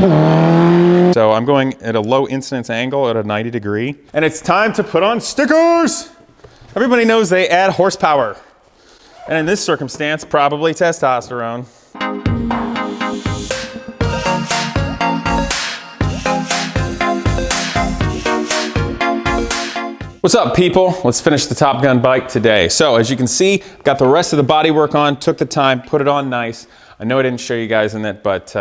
So I'm going at a low incidence angle at a 90 degree. And it's time to put on stickers. Everybody knows they add horsepower. And in this circumstance, probably testosterone. What's up, people? Let's finish the Top Gun bike today. So as you can see, got the rest of the body work on, took the time, put it on nice. I know I didn't show you guys in it, but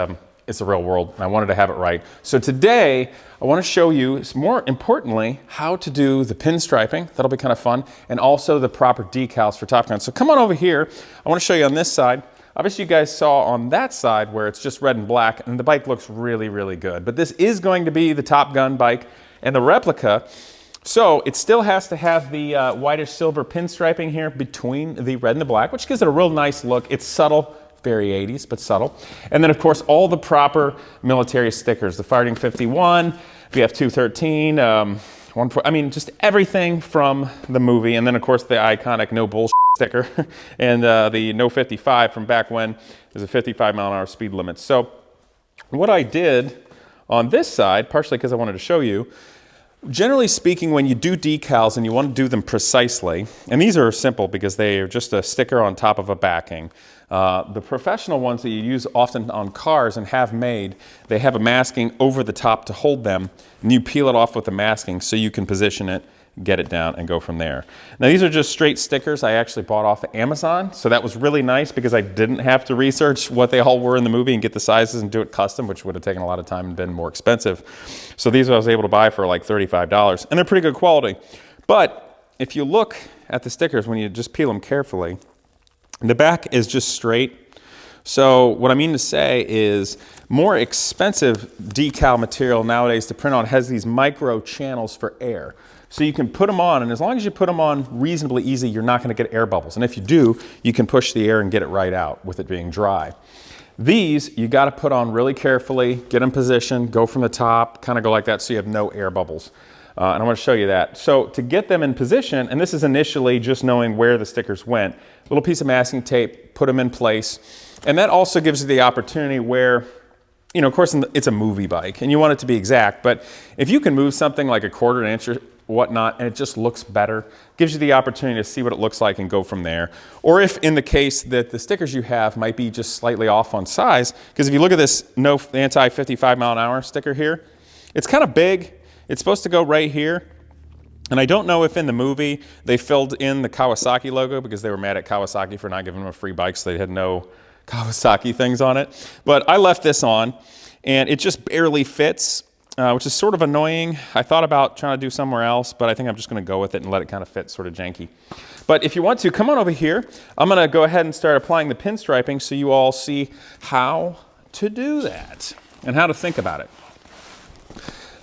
it's the real world, and I wanted to have it right. So today, I want to show you, more importantly, how to do the pinstriping. That'll be kind of fun, and also the proper decals for Top Gun. So come on over here. I want to show you on this side. Obviously, you guys saw on that side where it's just red and black, and the bike looks really, really good. But this is going to be the Top Gun bike and the replica. So it still has to have the whitish silver pinstriping here between the red and the black, which gives it a real nice look. It's subtle, very 80s, but subtle. And then of course, all the proper military stickers, the Fighting 51, VF 213, I mean, just everything from the movie. And then of course, the iconic no bullshit sticker and the no 55 from back when there's a 55-mile-an-hour speed limit. So what I did on this side, partially because I wanted to show you, generally speaking, when you do decals and you want to do them precisely, and these are simple because they are just a sticker on top of a backing. The professional ones that you use often on cars and have made, they have a masking over the top to hold them, and you peel it off with the masking so you can position it, get it down, and go from there. Now these are just straight stickers I actually bought off of Amazon, so that was really nice because I didn't have to research what they all were in the movie and get the sizes and do it custom, which would have taken a lot of time and been more expensive. So these I was able to buy for like $35, and they're pretty good quality. But if you look at the stickers, when you just peel them carefully, the back is just straight. So what I mean to say is more expensive decal material nowadays to print on has these micro channels for air. So you can put them on, and as long as you put them on reasonably easy, you're not going to get air bubbles. And if you do, you can push the air and get it right out with it being dry. These, you got to put on really carefully, get in position, go from the top, kind of go like that so you have no air bubbles. And I want to show you that. So to get them in position, and this is initially just knowing where the stickers went, a little piece of masking tape, put them in place. And that also gives you the opportunity where, you know, of course, it's a movie bike, and you want it to be exact, but if you can move something like a quarter an inch or whatnot, and it just looks better, gives you the opportunity to see what it looks like and go from there. Or if in the case that the stickers you have might be just slightly off on size, because if you look at this no anti-55-mile-an-hour sticker here, it's kind of big. It's supposed to go right here. And I don't know if in the movie they filled in the Kawasaki logo because they were mad at Kawasaki for not giving them a free bike, so they had no Kawasaki things on it. But I left this on, and it just barely fits. Which is sort of annoying. I thought about trying to do somewhere else, but I think I'm just going to go with it and let it kind of fit sort of janky. But if you want to, come on over here. I'm going to go ahead and start applying the pinstriping so you all see how to do that and how to think about it.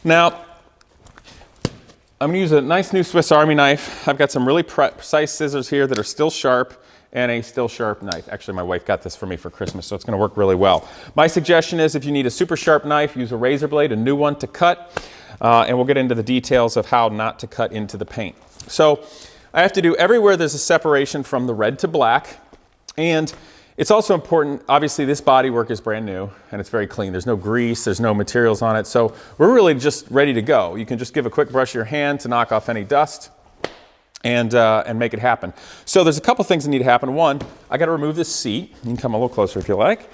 Now, I'm going to use a nice new Swiss Army knife. I've got some really precise scissors here that are still sharp, and a still sharp knife. Actually, my wife got this for me for Christmas, so it's gonna work really well. My suggestion is if you need a super sharp knife, use a razor blade, a new one to cut, and we'll get into the details of how not to cut into the paint. So I have to do everywhere there's a separation from the red to black, and it's also important, obviously this bodywork is brand new and it's very clean. There's no grease, there's no materials on it, so we're really just ready to go. You can just give a quick brush of your hand to knock off any dust, and make it happen. So there's a couple things that need to happen. One, I got to remove this seat. You can come a little closer if you like.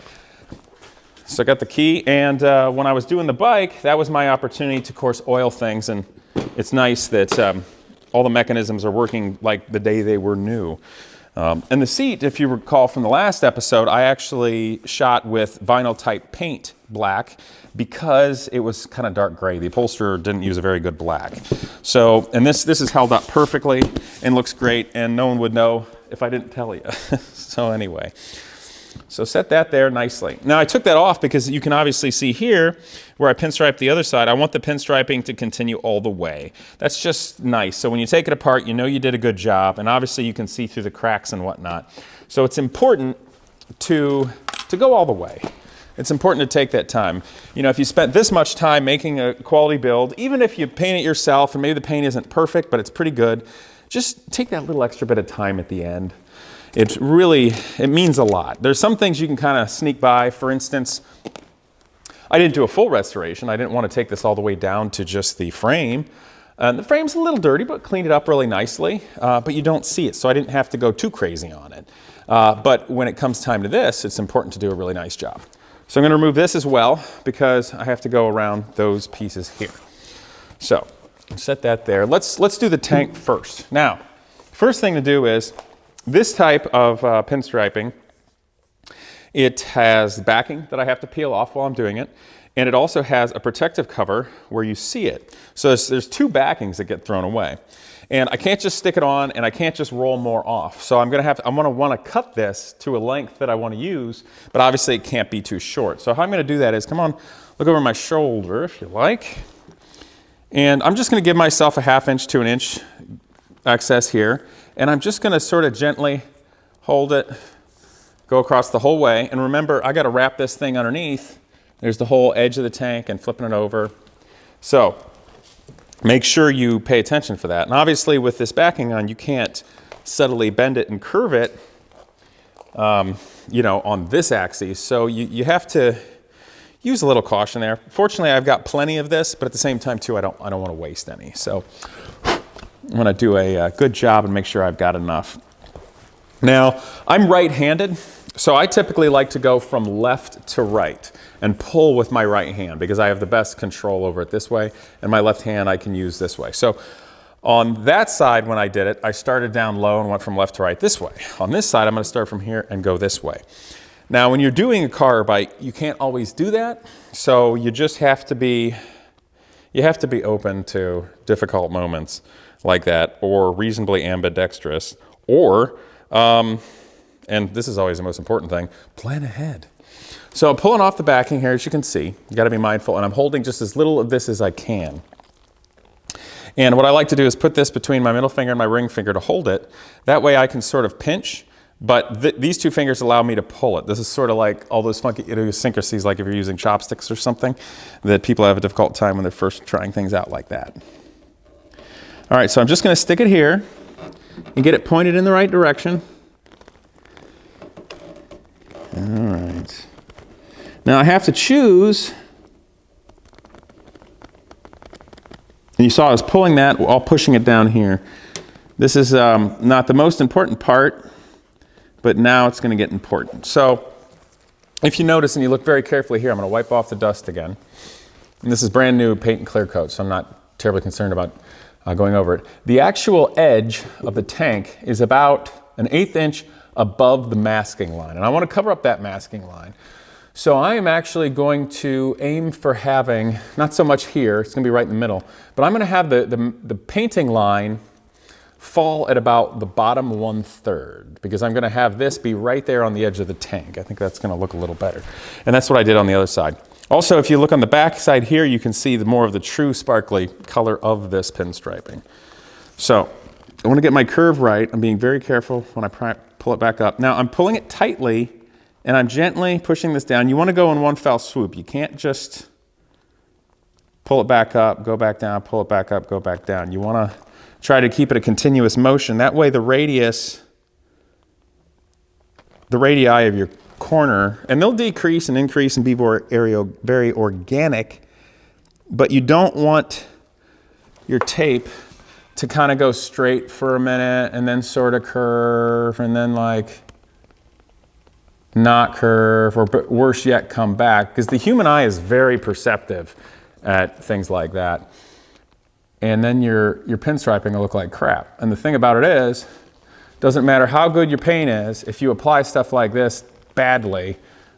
So I got the key, and when I was doing the bike, that was my opportunity to, of course, oil things, and it's nice that all the mechanisms are working like the day they were new. And the seat, if you recall from the last episode, I actually shot with vinyl type paint black because it was kind of dark gray. The upholsterer didn't use a very good black. So, and this is held up perfectly and looks great, and no one would know if I didn't tell you. So anyway, so set that there nicely. Now I took that off because you can obviously see here where I pinstriped the other side, I want the pinstriping to continue all the way. That's just nice. So when you take it apart, you know you did a good job, and obviously you can see through the cracks and whatnot. So it's important to go all the way. It's important to take that time. You know, if you spent this much time making a quality build, even if you paint it yourself and maybe the paint isn't perfect, but it's pretty good, just take that little extra bit of time at the end. It means a lot. There's some things you can kind of sneak by. For instance, I didn't do a full restoration. I didn't want to take this all the way down to just the frame. The frame's a little dirty, but cleaned it up really nicely, but you don't see it, so I didn't have to go too crazy on it. But when it comes time to this, it's important to do a really nice job. So I'm going to remove this as well because I have to go around those pieces here. So set that there. Let's do the tank first. Now, first thing to do is this type of pinstriping. It has backing that I have to peel off while I'm doing it. And it also has a protective cover where you see it. So there's two backings that get thrown away. And I can't just stick it on and I can't just roll more off. So I'm gonna want to cut this to a length that I want to use, but obviously it can't be too short. So how I'm gonna do that is, come on, look over my shoulder if you like. And I'm just gonna give myself a 1/2 inch to 1 inch access here. And I'm just gonna sort of gently hold it, go across the whole way. And remember, I gotta wrap this thing underneath. There's the whole edge of the tank and flipping it over. So make sure you pay attention for that. And obviously with this backing on, you can't subtly bend it and curve it, you know, on this axis. So you have to use a little caution there. Fortunately, I've got plenty of this, but at the same time too, I don't want to waste any. So I'm gonna do a good job and make sure I've got enough. Now, I'm right-handed, so I typically like to go from left to right and pull with my right hand because I have the best control over it this way, and my left hand I can use this way. So on that side, when I did it, I started down low and went from left to right this way. On this side, I'm gonna start from here and go this way. Now, when you're doing a car or bike, you can't always do that, so you just have to be, open to difficult moments like that, or reasonably ambidextrous, or, and this is always the most important thing, plan ahead. So I'm pulling off the backing here, as you can see. You gotta be mindful, and I'm holding just as little of this as I can. And what I like to do is put this between my middle finger and my ring finger to hold it. That way I can sort of pinch, but these two fingers allow me to pull it. This is sort of like all those funky idiosyncrasies, like if you're using chopsticks or something, that people have a difficult time when they're first trying things out like that. All right, so I'm just gonna stick it here and get it pointed in the right direction. All right. Now I have to choose, and you saw I was pulling that while pushing it down here. This is not the most important part, but now it's going to get important. So if you notice and you look very carefully here, I'm going to wipe off the dust again. And this is brand new paint and clear coat, so I'm not terribly concerned about going over it. The actual edge of the tank is about 1/8 inch above the masking line, and I want to cover up that masking line. So I am actually going to aim for having, not so much here, it's gonna be right in the middle, but I'm gonna have the painting line fall at about the bottom 1/3, because I'm gonna have this be right there on the edge of the tank. I think that's gonna look a little better. And that's what I did on the other side. Also, if you look on the back side here, you can see more of the true sparkly color of this pinstriping. So I wanna get my curve right. I'm being very careful when I pull it back up. Now I'm pulling it tightly, and I'm gently pushing this down. You want to go in one fell swoop. You can't just pull it back up, go back down, pull it back up, go back down. You want to try to keep it a continuous motion. That way the radii of your corner, and they'll decrease and increase and be very organic, but you don't want your tape to kind of go straight for a minute and then sort of curve and then like not curve, or worse yet, come back, because the human eye is very perceptive at things like that. And then your pinstriping will look like crap. And the thing about it is, doesn't matter how good your paint is, if you apply stuff like this badly,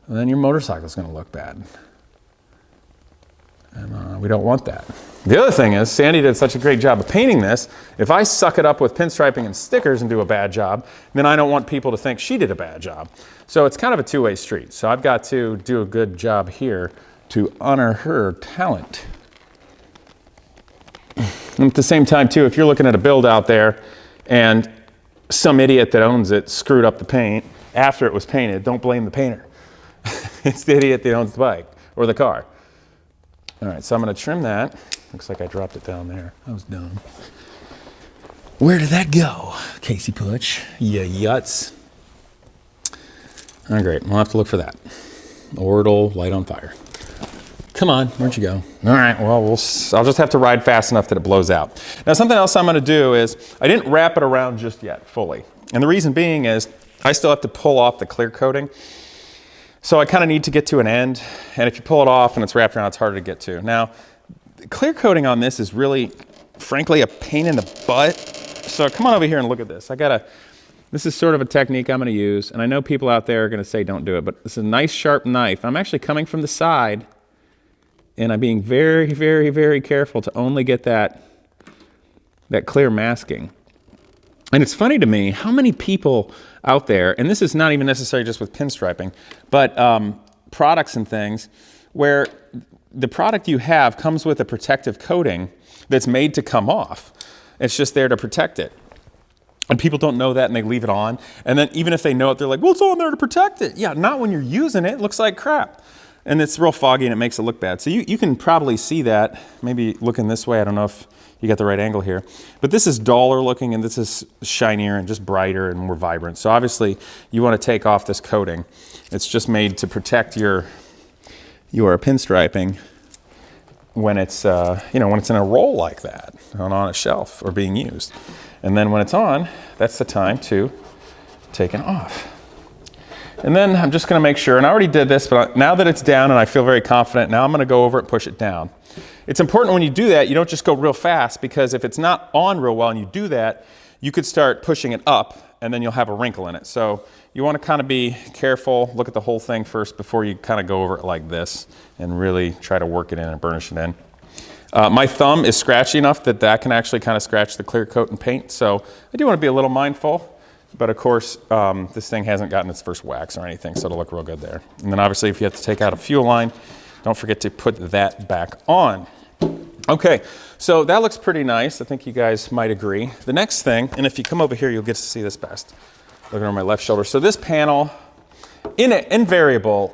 then your motorcycle's gonna look bad. And we don't want that. The other thing is, Sandy did such a great job of painting this. If I suck it up with pinstriping and stickers and do a bad job, then I don't want people to think she did a bad job. So it's kind of a two-way street. So I've got to do a good job here to honor her talent. And at the same time too, if you're looking at a build out there and some idiot that owns it screwed up the paint after it was painted, don't blame the painter. It's the idiot that owns the bike or the car. All right, so I'm gonna trim that. Looks like I dropped it down there. That was dumb. Where did that go, Casey Putsch? Ya yuts. Oh, great, we'll have to look for that. Or it'll light on fire. Come on, where'd you go? All right, well, I'll just have to ride fast enough that it blows out. Now, something else I'm gonna do is, I didn't wrap it around just yet, fully. And the reason being is, I still have to pull off the clear coating. So I kind of need to get to an end. And if you pull it off and it's wrapped around, it's harder to get to. Now, the clear coating on this is really, frankly, a pain in the butt. So come on over here and look at this. This is sort of a technique I'm gonna use. And I know people out there are gonna say don't do it, but this is a nice sharp knife. I'm actually coming from the side and I'm being very, very, very careful to only get that clear masking. And it's funny to me how many people out there, and this is not even necessarily just with pinstriping, but products and things where the product you have comes with a protective coating that's made to come off. It's just there to protect it. And people don't know that and they leave it on. And then even if they know it, they're like, well, it's on there to protect it. Yeah, not when you're using it. It looks like crap. And it's real foggy and it makes it look bad. So you can probably see that, maybe looking this way. I don't know if you got the right angle here. But this is duller looking and this is shinier and just brighter and more vibrant. So obviously you want to take off this coating. It's just made to protect your pinstriping when it's when it's in a roll like that, on a shelf or being used. And then when it's on, that's the time to take it off. And then I'm just gonna make sure, and I already did this, but now that it's down and I feel very confident, now I'm gonna go over it and push it down. It's important when you do that, you don't just go real fast, because if it's not on real well and you do that, you could start pushing it up and then you'll have a wrinkle in it. So you wanna kind of be careful, look at the whole thing first before you kind of go over it like this and really try to work it in and burnish it in. My thumb is scratchy enough that can actually kind of scratch the clear coat and paint, so I do want to be a little mindful, but of course this thing hasn't gotten its first wax or anything, so it'll look real good there. And then obviously if you have to take out a fuel line, don't forget to put that back on. Okay, so that looks pretty nice. I think you guys might agree. The next thing, and if you come over here, you'll get to see this best. Looking over my left shoulder. So this panel, inevitably,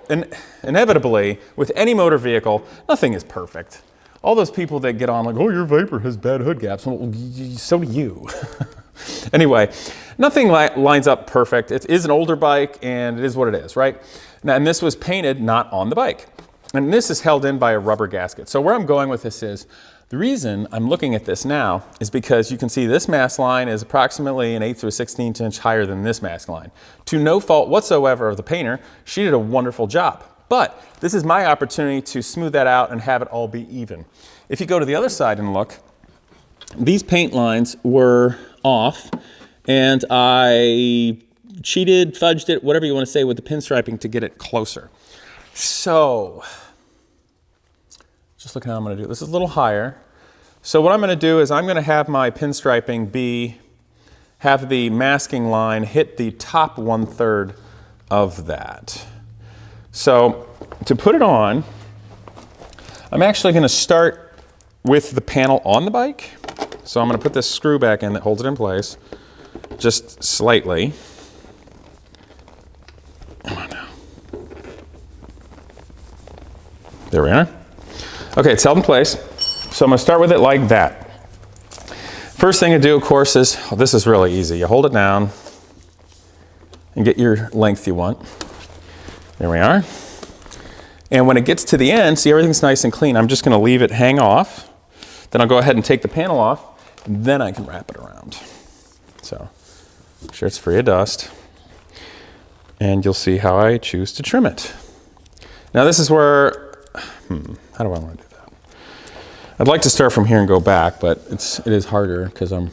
with any motor vehicle, nothing is perfect. All those people that get on like, oh, your Viper has bad hood gaps. Well, so do you. Anyway, nothing lines up perfect. It is an older bike and it is what it is, right? Now, and this was painted not on the bike. And this is held in by a rubber gasket. So where I'm going with this is, the reason I'm looking at this now is because you can see this mast line is approximately an 1/8 to a 1/16 inch higher than this mast line. To no fault whatsoever of the painter, she did a wonderful job. But this is my opportunity to smooth that out and have it all be even. If you go to the other side and look, these paint lines were off and I cheated, fudged it, whatever you want to say, with the pinstriping to get it closer. So, just look how I'm going to do. This is a little higher. So what I'm going to do is I'm going to have my pinstriping have the masking line hit the top 1/3 of that. So to put it on, I'm actually going to start with the panel on the bike. So I'm going to put this screw back in that holds it in place, just slightly. Come on now. There we are. Okay, it's held in place. So I'm going to start with it like that. First thing to do, of course, is, this is really easy. You hold it down and get your length you want. There we are. And when it gets to the end, see, everything's nice and clean. I'm just going to leave it hang off. Then I'll go ahead and take the panel off, and then I can wrap it around. So, make sure it's free of dust. And you'll see how I choose to trim it. Now this is where, how do I want to do that? I'd like to start from here and go back, but it is harder because I'm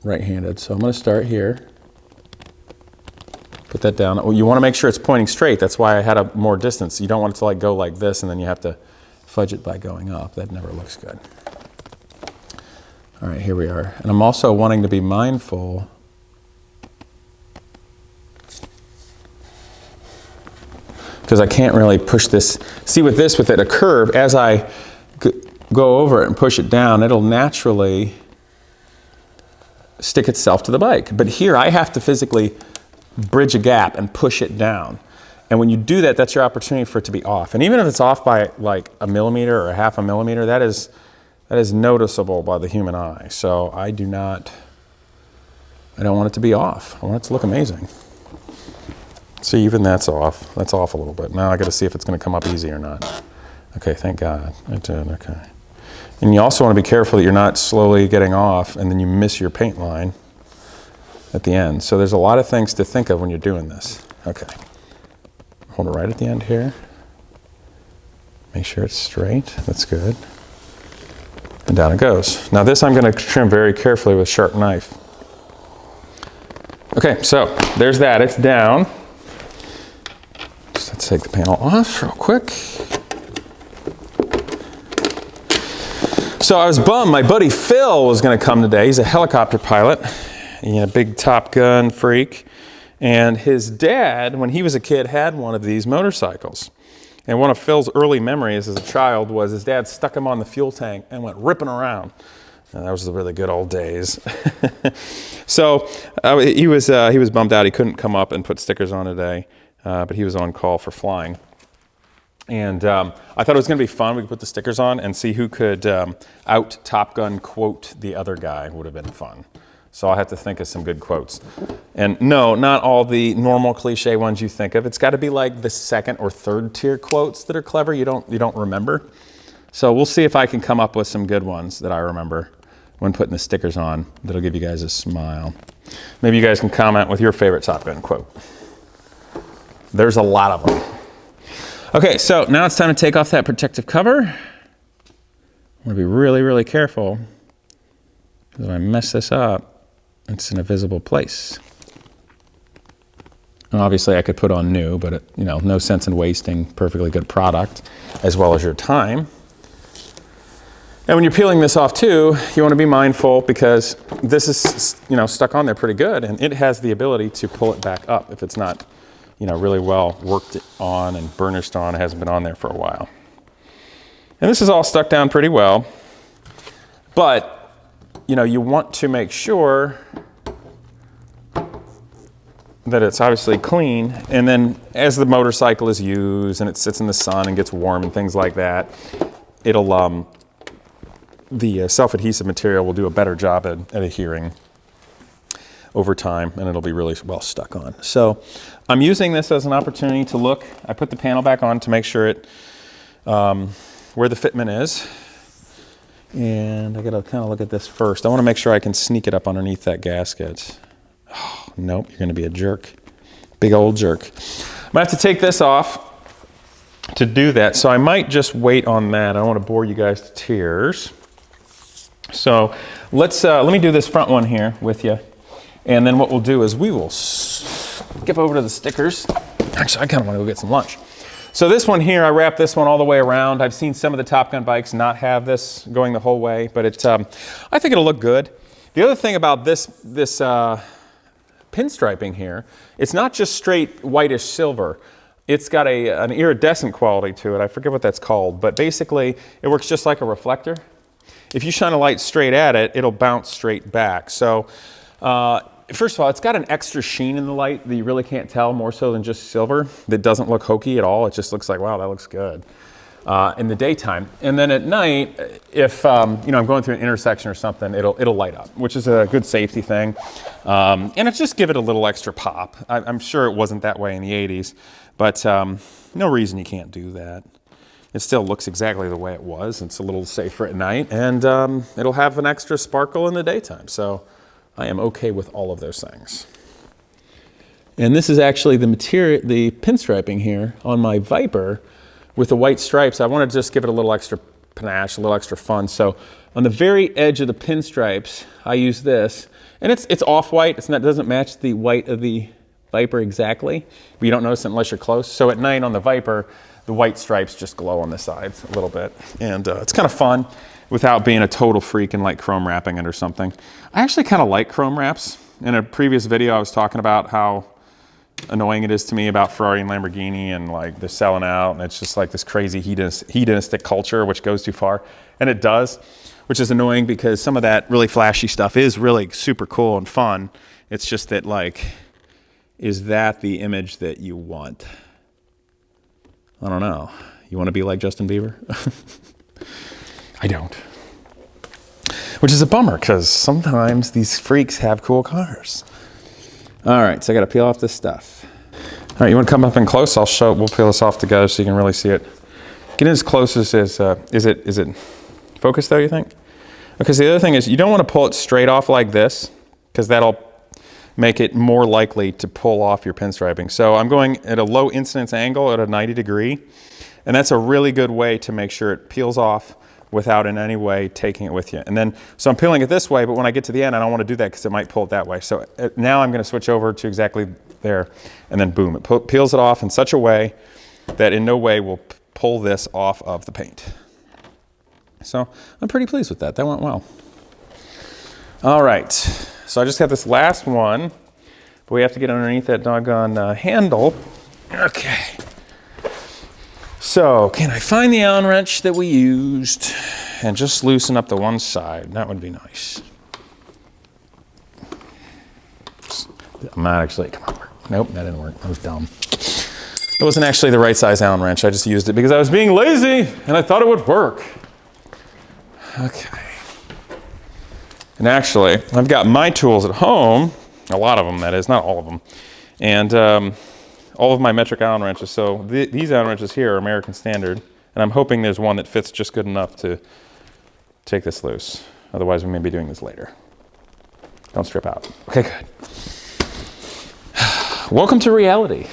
right-handed. So I'm going to start here. Put that down. Well, you want to make sure it's pointing straight. That's why I had a more distance. You don't want it to like go like this and then you have to fudge it by going up. That never looks good. All right, here we are. And I'm also wanting to be mindful because I can't really push this. See, with this, with it a curve, as I go over it and push it down, it'll naturally stick itself to the bike. But here I have to physically bridge a gap and push it down. And when you do that, that's your opportunity for it to be off. And even if it's off by like 1 millimeter or 1/2 millimeter, that is noticeable by the human eye. So I don't want it to be off. I want it to look amazing. See, even that's off. That's off a little bit. Now I got to see if it's going to come up easy or not. Okay, thank God. I did, okay. And you also want to be careful that you're not slowly getting off and then you miss your paint line at the end. So there's a lot of things to think of when you're doing this. Okay. Hold it right at the end here. Make sure it's straight. That's good. And down it goes. Now this I'm going to trim very carefully with a sharp knife. Okay, so there's that. It's down. Just let's take the panel off real quick. So I was bummed. My buddy Phil was going to come today. He's a helicopter pilot. He's a big Top Gun freak. And his dad, when he was a kid, had one of these motorcycles. And one of Phil's early memories as a child was his dad stuck him on the fuel tank and went ripping around. And that was the really good old days. So he was bummed out. He couldn't come up and put stickers on today, but he was on call for flying. And I thought it was going to be fun. We could put the stickers on and see who could out Top Gun quote the other guy. Would have been fun. So I'll have to think of some good quotes. And no, not all the normal cliche ones you think of. It's got to be like the second or third tier quotes that are clever you don't remember. So we'll see if I can come up with some good ones that I remember when putting the stickers on that'll give you guys a smile. Maybe you guys can comment with your favorite Top Gun quote. There's a lot of them. Okay, so now it's time to take off that protective cover. I want to be really, really careful because when I mess this up, it's in a visible place. And obviously I could put on new, but no sense in wasting perfectly good product as well as your time. And when you're peeling this off too, you want to be mindful because this is stuck on there pretty good, and it has the ability to pull it back up if it's not really well worked on and burnished on. It hasn't been on there for a while. And this is all stuck down pretty well, but you want to make sure that it's obviously clean, and then as the motorcycle is used and it sits in the sun and gets warm and things like that, it'll the self-adhesive material will do a better job at adhering over time, and it'll be really well stuck on. So I'm using this as an opportunity to look. I put the panel back on to make sure it where the fitment is. And I gotta kind of look at this first. I want to make sure I can sneak it up underneath that gasket. Oh, nope, you're gonna be a jerk. Big old jerk. I'm gonna have to take this off to do that, so I might just wait on that. I don't want to bore you guys to tears. So let me do this front one here with you. And then what we'll do is we will skip over to the stickers. Actually, I kind of want to go get some lunch. So this one here, I wrapped this one all the way around. I've seen some of the Top Gun bikes not have this going the whole way, but I think it'll look good. The other thing about this pinstriping here, it's not just straight whitish silver. It's got an iridescent quality to it. I forget what that's called, but basically it works just like a reflector. If you shine a light straight at it, it'll bounce straight back. So first of all, it's got an extra sheen in the light that you really can't tell, more so than just silver, that doesn't look hokey at all. It just looks like, wow, that looks good in the daytime. And then at night, if I'm going through an intersection or something, it'll light up, which is a good safety thing. And it's just give it a little extra pop. I'm sure it wasn't that way in the 80s, but no reason you can't do that. It still looks exactly the way it was. It's a little safer at night, and it'll have an extra sparkle in the daytime. So I am okay with all of those things. And this is actually the material, the pinstriping here on my Viper with the white stripes. I want to just give it a little extra panache, a little extra fun. So on the very edge of the pinstripes, I use this, and it's off-white. It doesn't match the white of the Viper exactly, but you don't notice it unless you're close. So at night on the Viper, the white stripes just glow on the sides a little bit, and it's kind of fun without being a total freak and like chrome wrapping it or something. I actually kind of like chrome wraps. In a previous video, I was talking about how annoying it is to me about Ferrari and Lamborghini, and like they're selling out, and it's just like this crazy hedonistic culture which goes too far, and it does, which is annoying because some of that really flashy stuff is really super cool and fun. It's just that, like, is that the image that you want? I don't know. You want to be like Justin Bieber? I don't. Which is a bummer because sometimes these freaks have cool cars. All right, so I got to peel off this stuff. All right, you want to come up in close? We'll peel this off together so you can really see it Get as close as is it focused though, you think? Okay, so the other thing is you don't want to pull it straight off like this, because that'll make it more likely to pull off your pinstriping. So I'm going at a low incidence angle at a 90 degree, and that's a really good way to make sure it peels off without in any way taking it with you. And then, so I'm peeling it this way, but when I get to the end, I don't want to do that because it might pull it that way. So now I'm going to switch over to exactly there, and then boom, it peels it off in such a way that in no way will pull this off of the paint. So I'm pretty pleased with that. That went well. All right, so I just have this last one, but we have to get underneath that doggone handle. Okay. So can I find the Allen wrench that we used and just loosen up the one side? That would be nice. I'm not actually, come on, nope, that didn't work. That was dumb. It wasn't actually the right size Allen wrench. I just used it because I was being lazy and I thought it would work. Okay. And actually, I've got my tools at home, a lot of them that is, not all of them, and all of my metric Allen wrenches. So these Allen wrenches here are American Standard, and I'm hoping there's one that fits just good enough to take this loose. Otherwise, we may be doing this later. Don't strip out. Okay, good. Welcome to reality.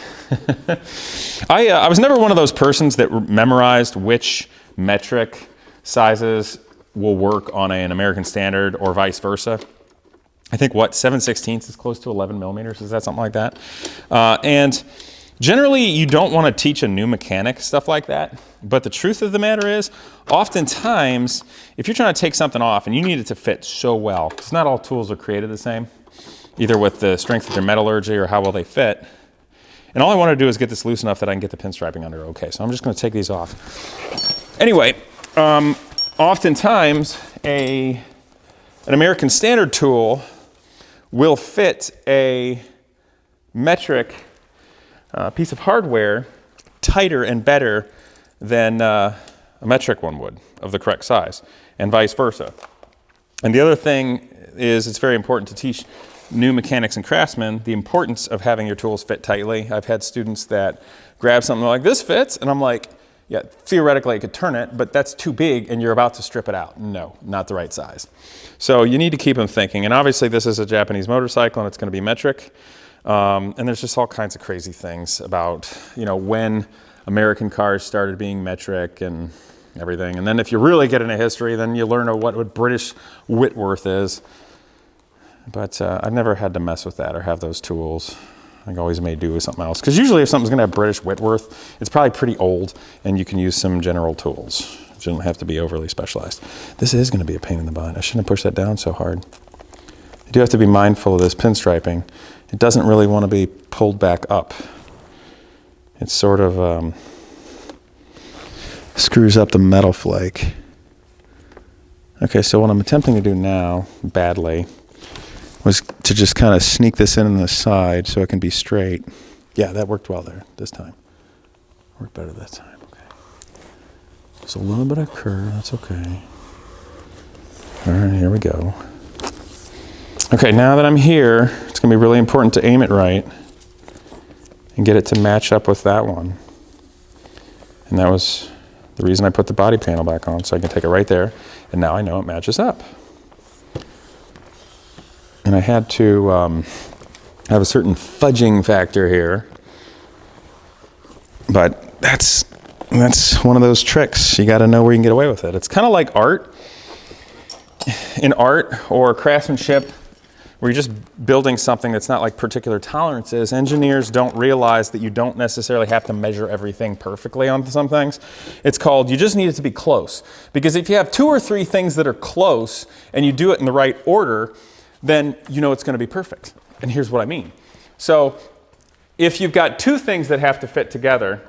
I was never one of those persons that memorized which metric sizes will work on an American Standard or vice versa. I think 7/16 is close to 11 millimeters. Is that something like that? And generally you don't want to teach a new mechanic stuff like that. But the truth of the matter is, oftentimes, if you're trying to take something off and you need it to fit so well, because not all tools are created the same, either with the strength of their metallurgy or how well they fit. And all I want to do is get this loose enough that I can get the pinstriping under okay. So I'm just going to take these off. Anyway, oftentimes an American Standard tool will fit a metric piece of hardware tighter and better than a metric one would of the correct size, and vice versa. And the other thing is, it's very important to teach new mechanics and craftsmen the importance of having your tools fit tightly. I've had students that grab something like, this fits, and I'm like, yeah, theoretically I could turn it, but that's too big and you're about to strip it out. No, not the right size. So you need to keep them thinking. And obviously this is a Japanese motorcycle and it's going to be metric. And there's just all kinds of crazy things about, when American cars started being metric and everything. And then if you really get into history, then you learn what British Whitworth is. But I've never had to mess with that or have those tools. I always may do with something else. Because usually if something's going to have British Whitworth, it's probably pretty old and you can use some general tools. It shouldn't have to be overly specialized. This is going to be a pain in the butt. I shouldn't have pushed that down so hard. You do have to be mindful of this pinstriping. It doesn't really want to be pulled back up. It sort of screws up the metal flake. Okay, so what I'm attempting to do now, badly, was to just kind of sneak this in on the side so it can be straight. Yeah, that worked well there this time. Worked better this time, okay. Just a little bit of curve, that's okay. All right, here we go. Okay, now that I'm here, it's gonna be really important to aim it right and get it to match up with that one. And that was the reason I put the body panel back on, so I can take it right there, and now I know it matches up. And I had to have a certain fudging factor here, but that's one of those tricks. You got to know where you can get away with it. It's kind of like art. In art or craftsmanship, where you're just building something that's not like particular tolerances, engineers don't realize that you don't necessarily have to measure everything perfectly on some things. It's called, you just need it to be close. Because if you have 2 or 3 things that are close and you do it in the right order, then you know it's going to be perfect. And here's what I mean. So if you've got 2 things that have to fit together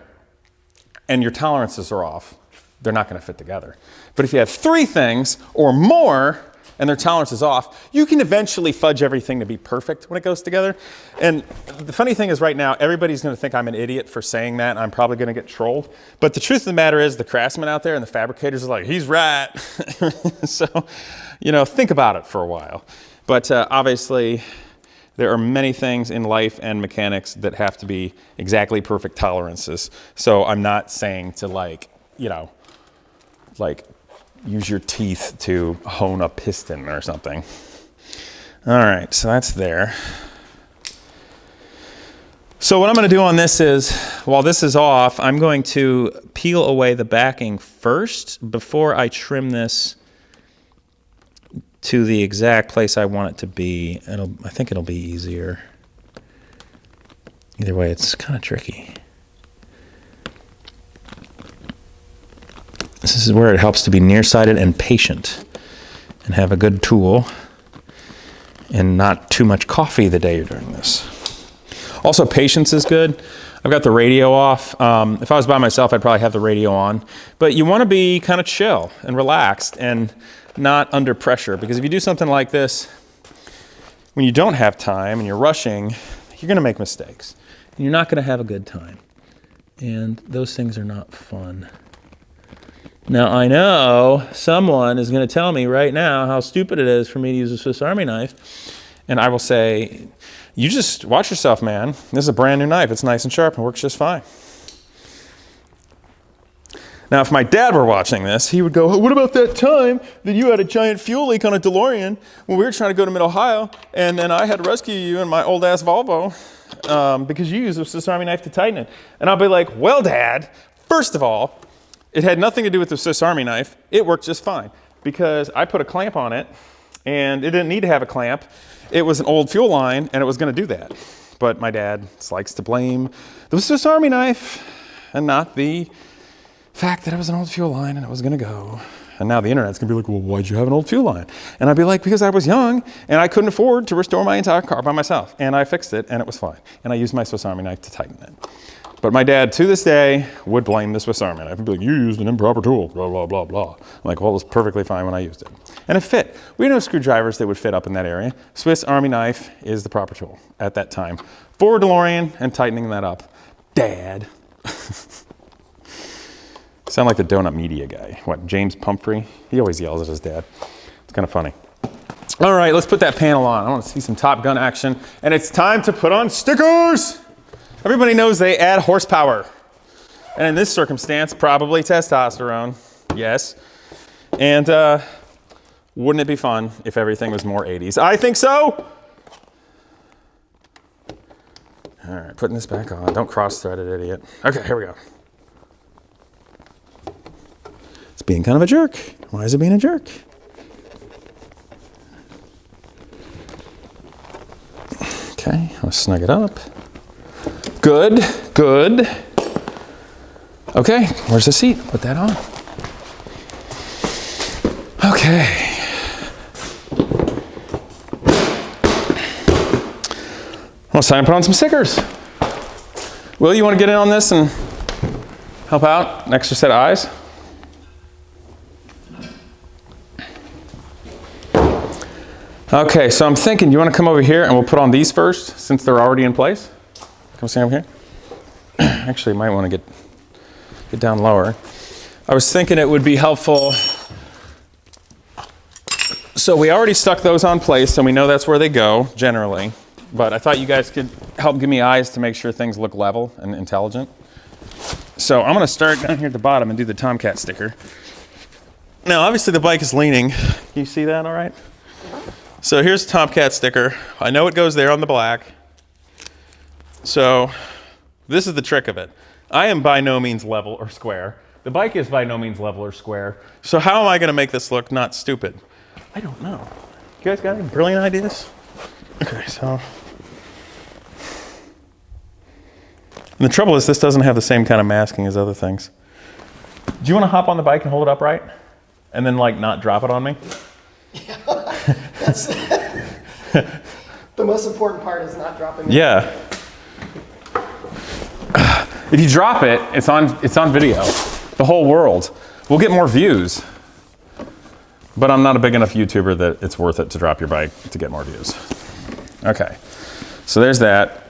and your tolerances are off, they're not going to fit together. But if you have 3 things or more and their tolerance is off, you can eventually fudge everything to be perfect when it goes together. And the funny thing is right now, everybody's going to think I'm an idiot for saying that, and I'm probably going to get trolled. But the truth of the matter is, the craftsmen out there and the fabricators are like, he's right. So, think about it for a while. But obviously, there are many things in life and mechanics that have to be exactly perfect tolerances. So I'm not saying to you know, like use your teeth to hone a piston or something. All right, so that's there. So what I'm going to do on this is, while this is off, I'm going to peel away the backing first before I trim this to the exact place I want it to be. I think it'll be easier. Either way, it's kind of tricky. This is where it helps to be nearsighted and patient and have a good tool and not too much coffee the day you're doing this. Also, patience is good. I've got the radio off. If I was by myself, I'd probably have the radio on. But you want to be kind of chill and relaxed and not under pressure. Because if you do something like this, when you don't have time and you're rushing, you're going to make mistakes. And you're not going to have a good time. And those things are not fun. Now, I know someone is going to tell me right now how stupid it is for me to use a Swiss Army knife. And I will say, you just watch yourself, man. This is a brand new knife. It's nice and sharp and works just fine. Now, if my dad were watching this, he would go, oh, what about that time that you had a giant fuel leak on a DeLorean when we were trying to go to Mid-Ohio, and then I had to rescue you in my old-ass Volvo because you used a Swiss Army knife to tighten it. And I'll be like, well, Dad, first of all, it had nothing to do with the Swiss Army knife. It worked just fine because I put a clamp on it, and it didn't need to have a clamp. It was an old fuel line, and it was going to do that. But my dad likes to blame the Swiss Army knife and not the fact that it was an old fuel line and it was going to go. And now the internet's going to be like, well, why'd you have an old fuel line? And I'd be like, because I was young, and I couldn't afford to restore my entire car by myself. And I fixed it, and it was fine. And I used my Swiss Army knife to tighten it. But my dad, to this day, would blame the Swiss Army knife. He'd be like, you used an improper tool, blah, blah, blah, blah. I'm like, well, it was perfectly fine when I used it. And it fit. We had no screwdrivers that would fit up in that area. Swiss Army knife is the proper tool at that time for DeLorean and tightening that up. Dad. Sound like the donut media guy. What, James Pumphrey? He always yells at his dad. It's kind of funny. All right, let's put that panel on. I want to see some Top Gun action. And it's time to put on stickers. Everybody knows they add horsepower. And in this circumstance, probably testosterone. Yes. And wouldn't it be fun if everything was more 80s? I think so. All right, putting this back on. Don't cross-thread it, idiot. Okay, here we go. It's being kind of a jerk. Why is it being a jerk? Okay, I'll snug it up. Good, good. Okay, where's the seat? Put that on. Okay. Well, it's time to put on some stickers. Will, you want to get in on this and help out? An extra set of eyes? Okay, so I'm thinking, you want to come over here and we'll put on these first since they're already in place? Come stand over here. Actually, you might want to get down lower. I was thinking it would be helpful. So we already stuck those on place, so we know that's where they go, generally. But I thought you guys could help give me eyes to make sure things look level and intelligent. So I'm going to start down here at the bottom and do the Tomcat sticker. Now, obviously the bike is leaning. Can you see that all right? So here's the Tomcat sticker. I know it goes there on the black. So this is the trick of it. I am by no means level or square. The bike is by no means level or square. So how am I going to make this look not stupid? I don't know. You guys got any brilliant ideas? Okay, so. And the trouble is this doesn't have the same kind of masking as other things. Do you want to hop on the bike and hold it upright? And then like not drop it on me? Yeah, that's the most important part is not dropping it. Yeah. If you drop it, it's on video. The whole world. We'll get more views. But I'm not a big enough YouTuber that it's worth it to drop your bike to get more views. Okay, so there's that.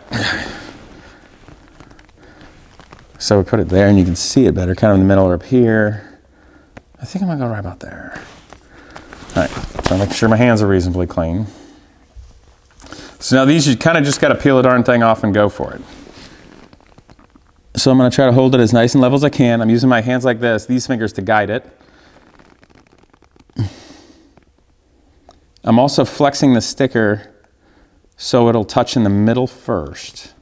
So we put it there and you can see it better, kind of in the middle or up here. I think I'm gonna go right about there. All right, so I'm making sure my hands are reasonably clean. So now these, you kind of just gotta peel the darn thing off and go for it. So I'm gonna try to hold it as nice and level as I can. I'm using my hands like this, these fingers to guide it. I'm also flexing the sticker so it'll touch in the middle first.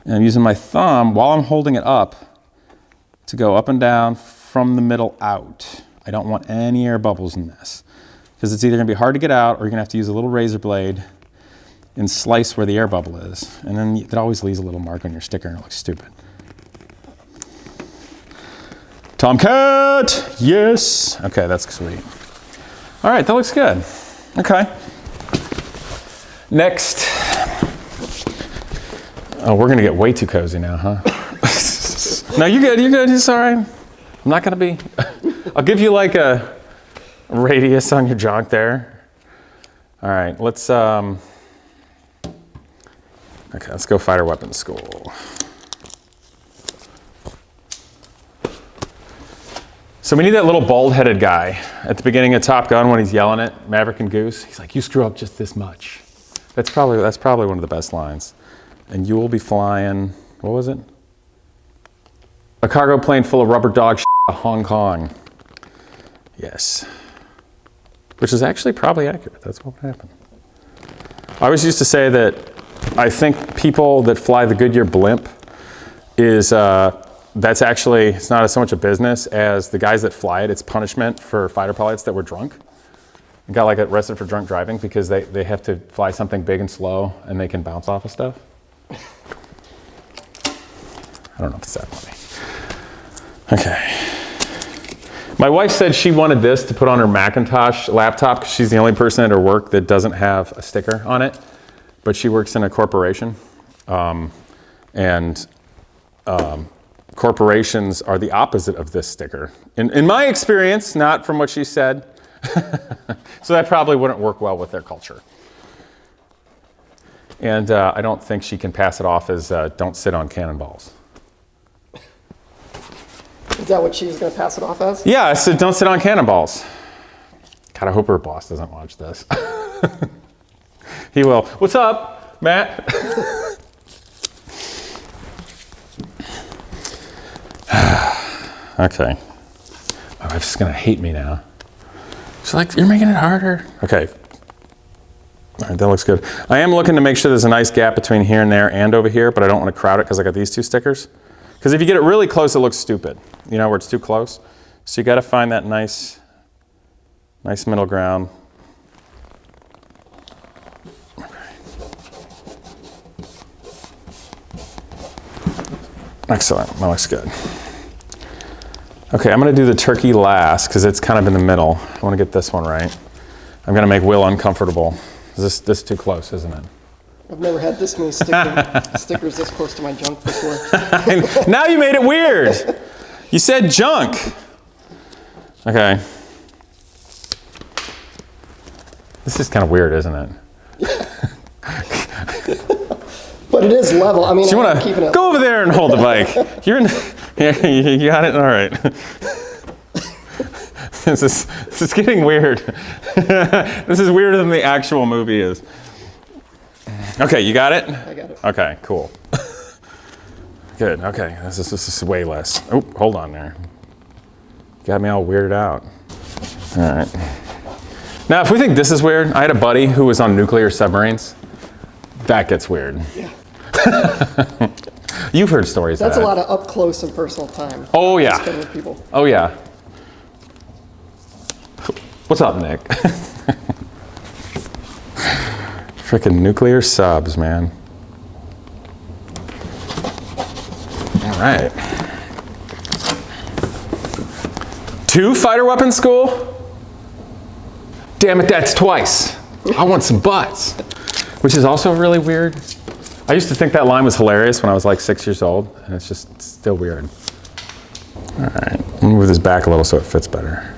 And I'm using my thumb while I'm holding it up to go up and down from the middle out. I don't want any air bubbles in this because it's either gonna be hard to get out or you're gonna have to use a little razor blade and slice where the air bubble is. And then it always leaves a little mark on your sticker and it looks stupid. Tomcat, yes. Okay, that's sweet. All right, that looks good. Okay. Next. Oh, we're gonna get way too cozy now, huh? No, you're good, it's all right. I'm not gonna be, I'll give you like a radius on your junk there. All right, let's go fighter weapons school. So we need that little bald-headed guy at the beginning of Top Gun when he's yelling at Maverick and Goose. He's like, "You screw up just this much." That's probably one of the best lines. And you will be flying, what was it? A cargo plane full of rubber dog shit to Hong Kong. Yes. Which is actually probably accurate. That's what would happen. I always used to say that I think people that fly the Goodyear blimp is, that's actually, it's not so much a business as the guys that fly it, it's punishment for fighter pilots that were drunk. And got like arrested for drunk driving because they have to fly something big and slow and they can bounce off of stuff. I don't know if it's that funny. Okay. My wife said she wanted this to put on her Macintosh laptop because she's the only person at her work that doesn't have a sticker on it, but she works in a corporation. Corporations are the opposite of this sticker. In my experience, not from what she said. So that probably wouldn't work well with their culture. And I don't think she can pass it off as don't sit on cannonballs. Is that what she was going to pass it off as? Yeah, I said don't sit on cannonballs. God, I hope her boss doesn't watch this. He will. What's up, Matt? Okay. My wife's gonna hate me now. She's like, "You're making it harder." Okay. All right, that looks good. I am looking to make sure there's a nice gap between here and there and over here, but I don't want to crowd it because I got these two stickers. Because if you get it really close, it looks stupid. You know, where it's too close. So you got to find that nice middle ground. Excellent, that looks good. Okay, I'm gonna do the turkey last because it's kind of in the middle. I wanna get this one right. I'm gonna make Will uncomfortable. This is too close, isn't it? I've never had this many stickers this close to my junk before. Now you made it weird. You said junk. Okay. This is kind of weird, isn't it? But it is level. I mean, Do you I'm want keeping to it. go over there and hold the bike? You're in. You got it. All right. This is getting weird. This is weirder than the actual movie is. Okay, you got it? I got it. Okay, cool. Good. Okay, this is way less. Oh, hold on there. Got me all weirded out. All right. Now, if we think this is weird, I had a buddy who was on nuclear submarines. That gets weird. Yeah. You've heard stories That's of that. a lot of up close and personal time. Oh, yeah. Spend with people. Oh, yeah. What's up, Nick? Frickin' nuclear subs, man. All right. 2 fighter weapons school? Damn it, that's twice. I want some butts. Which is also really weird. I used to think that line was hilarious when I was like 6 years old, and it's just still weird. All right, let me move this back a little so it fits better.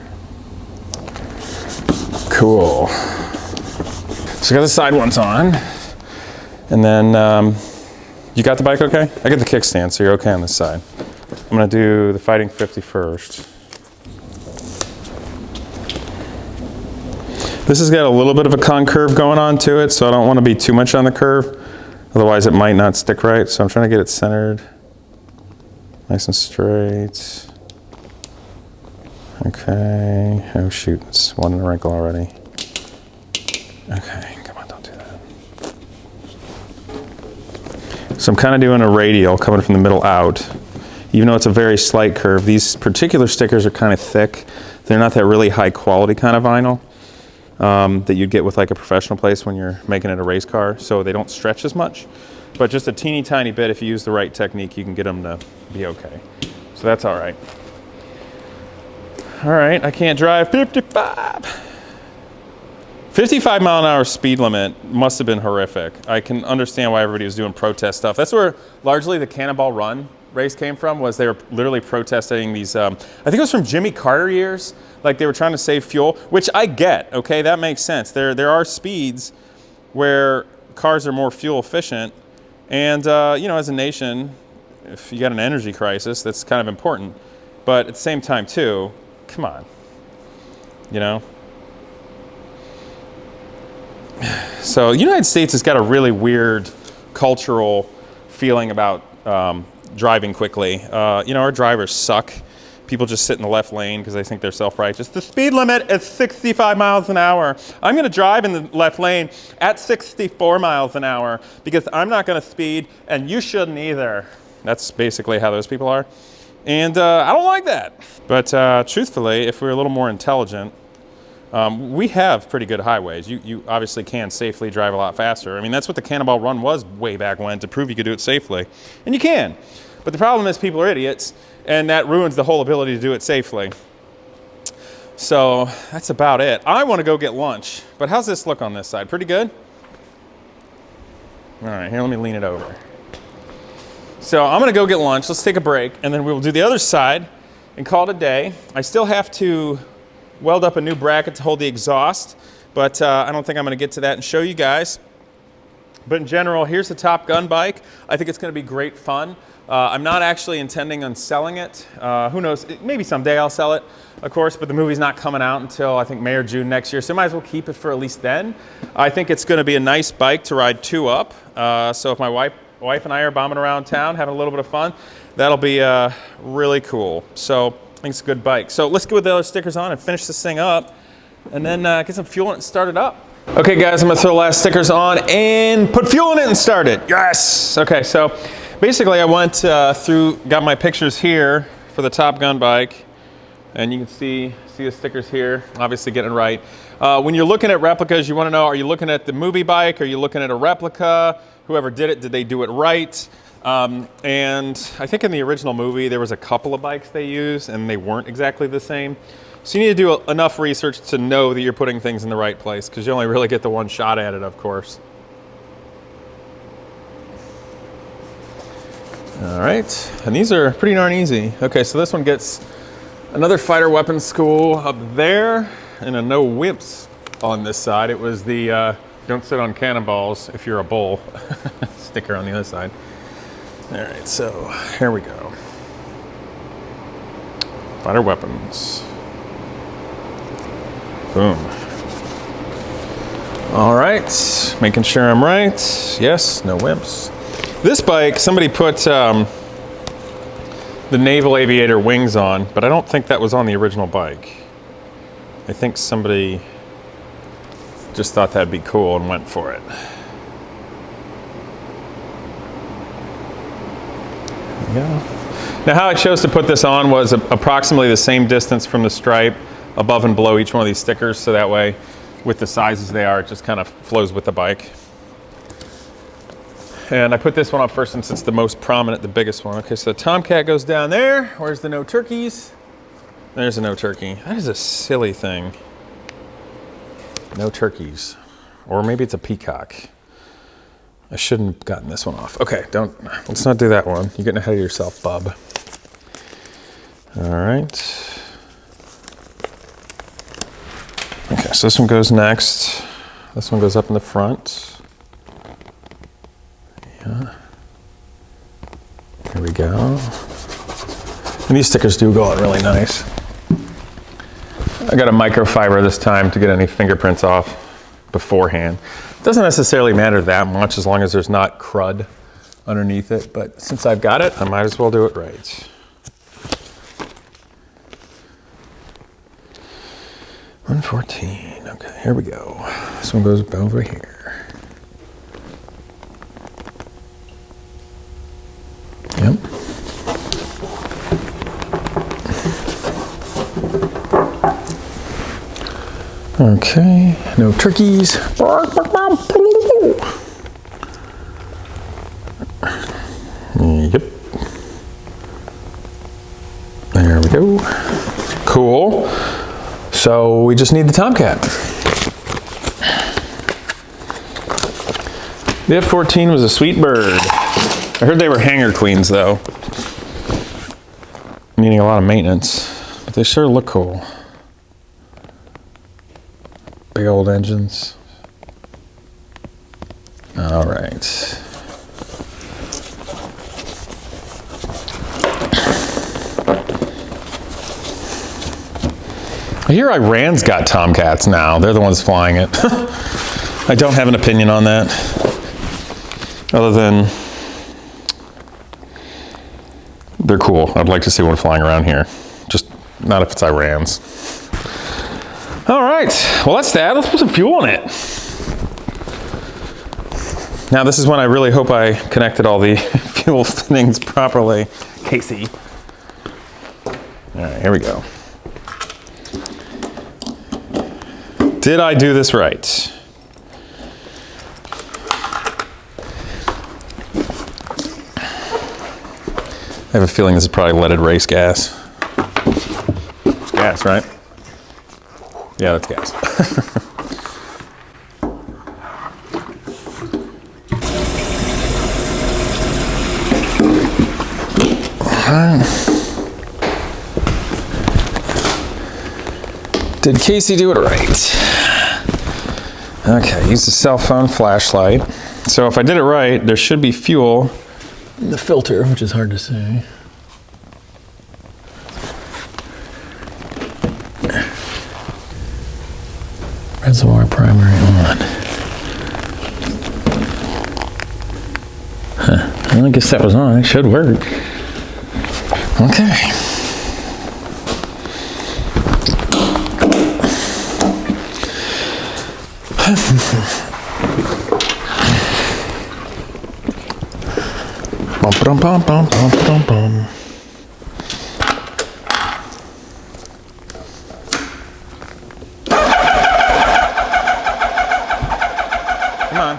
Cool. So I got the side ones on, and then you got the bike okay? I got the kickstand, so you're okay on this side. I'm gonna do the Fighting 50 first. This has got a little bit of a con curve going on to it, so I don't want to be too much on the curve. Otherwise it might not stick right, so I'm trying to get it centered. Nice and straight. Okay. Oh shoot, it's one in a wrinkle already. Okay, come on, don't do that. So I'm kind of doing a radial coming from the middle out. Even though it's a very slight curve, these particular stickers are kind of thick. They're not that really high quality kind of vinyl that you'd get with like a professional place when you're making it a race car, so they don't stretch as much. But just a teeny tiny bit, if you use the right technique, you can get them to be okay. So that's all right. All right, I can't drive 55. 55 mile an hour speed limit must have been horrific. I can understand why everybody was doing protest stuff. That's where largely the Cannonball Run race came from, was they were literally protesting these, I think it was from Jimmy Carter years, like they were trying to save fuel, which I get, okay, that makes sense. There are speeds where cars are more fuel efficient, and you know, as a nation, if you got an energy crisis, that's kind of important. But at the same time too, come on, you know? So the United States has got a really weird cultural feeling about driving quickly. You know, our drivers suck. People just sit in the left lane because they think they're self-righteous. The speed limit is 65 miles an hour. I'm gonna drive in the left lane at 64 miles an hour because I'm not gonna speed and you shouldn't either. That's basically how those people are. And I don't like that. But truthfully, if we were a little more intelligent, we have pretty good highways. You obviously can safely drive a lot faster. I mean, that's what the Cannonball Run was way back when, to prove you could do it safely. And you can. But the problem is people are idiots, and that ruins the whole ability to do it safely. So that's about it. I want to go get lunch, but how's this look on this side? Pretty good? All right, here, let me lean it over. So I'm gonna go get lunch. Let's take a break, and then we will do the other side and call it a day. I still have to weld up a new bracket to hold the exhaust, but I don't think I'm gonna get to that and show you guys. But in general, here's the Top Gun bike. I think it's gonna be great fun. I'm not actually intending on selling it. Who knows, maybe someday I'll sell it, of course, but the movie's not coming out until I think May or June next year, so I might as well keep it for at least then. I think it's gonna be a nice bike to ride two up. So if my wife and I are bombing around town, having a little bit of fun, that'll be really cool. So I think it's a good bike. So let's get with the other stickers on and finish this thing up, and then get some fuel in it and start it up. Okay guys, I'm gonna throw the last stickers on and put fuel in it and start it. Yes! Okay, so basically I went through, got my pictures here for the Top Gun bike, and you can see the stickers here, obviously getting it right. When you're looking at replicas, you wanna know, are you looking at the movie bike? Are you looking at a replica? Whoever did it, did they do it right? And I think in the original movie, there was a couple of bikes they used and they weren't exactly the same. So you need to do enough research to know that you're putting things in the right place, because you only really get the one shot at it, of course. All right, and these are pretty darn easy. Okay, so this one gets another fighter weapons school up there and a no wimps on this side. It was the don't sit on cannonballs if you're a bull sticker on the other side. All right, so here we go. Fighter weapons. Boom. All right, making sure I'm right. Yes, no wimps. This bike, somebody put the Naval Aviator wings on, but I don't think that was on the original bike. I think somebody just thought that'd be cool and went for it. Yeah. Now how I chose to put this on was approximately the same distance from the stripe above and below each one of these stickers, so that way with the sizes they are, it just kind of flows with the bike. And I put this one up first since it's the most prominent, the biggest one. Okay, so the Tomcat goes down there. Where's the no turkeys? There's a no turkey. That is a silly thing. No turkeys. Or maybe it's a peacock. I shouldn't have gotten this one off. Okay, let's not do that one. You're getting ahead of yourself, bub. All right. Okay, so this one goes next. This one goes up in the front. Yeah. There we go. And these stickers do go on really nice. I got a microfiber this time to get any fingerprints off beforehand. It doesn't necessarily matter that much as long as there's not crud underneath it, but since I've got it, I might as well do it right. 114. Okay, here we go. This one goes over here. Yep. Okay, no turkeys. Yep. There we go. Cool. So we just need the Tomcat. The F-14 was a sweet bird. I heard they were hangar queens though. Needing a lot of maintenance, but they sure look cool. Big old engines. All right. I hear Iran's got Tomcats now. They're the ones flying it. I don't have an opinion on that. Other than they're cool. I'd like to see one flying around here. Just not if it's Iran's. All right, well that's that. Let's put some fuel in it. Now this is when I really hope I connected all the fuel fittings properly. Casey. All right, here we go. Did I do this right? I have a feeling this is probably leaded race gas. It's gas, right? Yeah, that's gas. Did Casey do it right? Okay, use the cell phone flashlight. So if I did it right, there should be fuel in the filter, which is hard to see. Reservoir primary on. Huh. Well, I guess that was on. It should work. Okay. Bum, bum, bum, bum, bum, bum. Come on.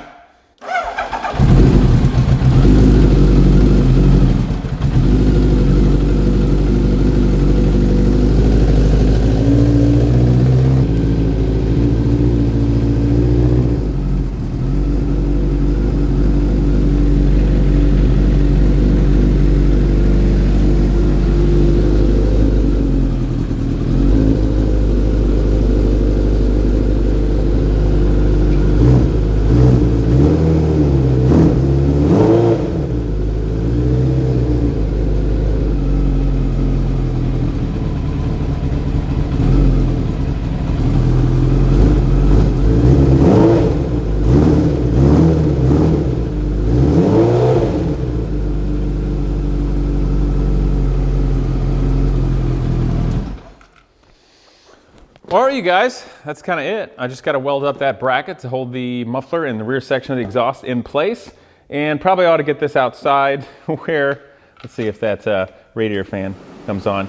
All right, you guys, that's kind of it. I just got to weld up that bracket to hold the muffler and the rear section of the exhaust in place. And probably ought to get this outside where, let's see if that radiator fan comes on,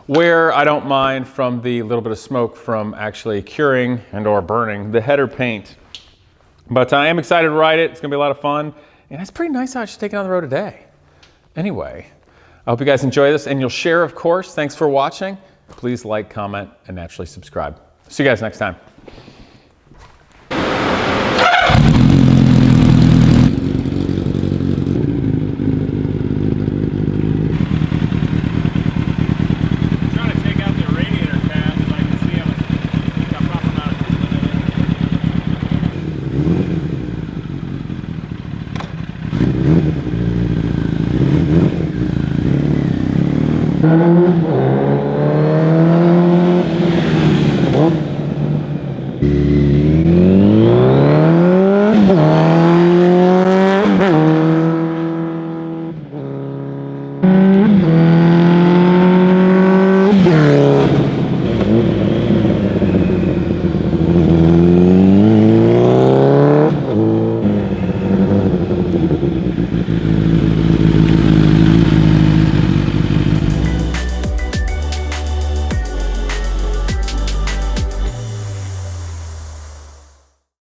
where I don't mind from the little bit of smoke from actually curing and or burning the header paint. But I am excited to ride it. It's gonna be a lot of fun. And it's pretty nice how I should take it on the road today. Anyway, I hope you guys enjoy this and you'll share, of course. Thanks for watching. Please like, comment, and naturally subscribe. See you guys next time. Trying to take out the radiator tab so I can see how it's got proper amount of coolant in it.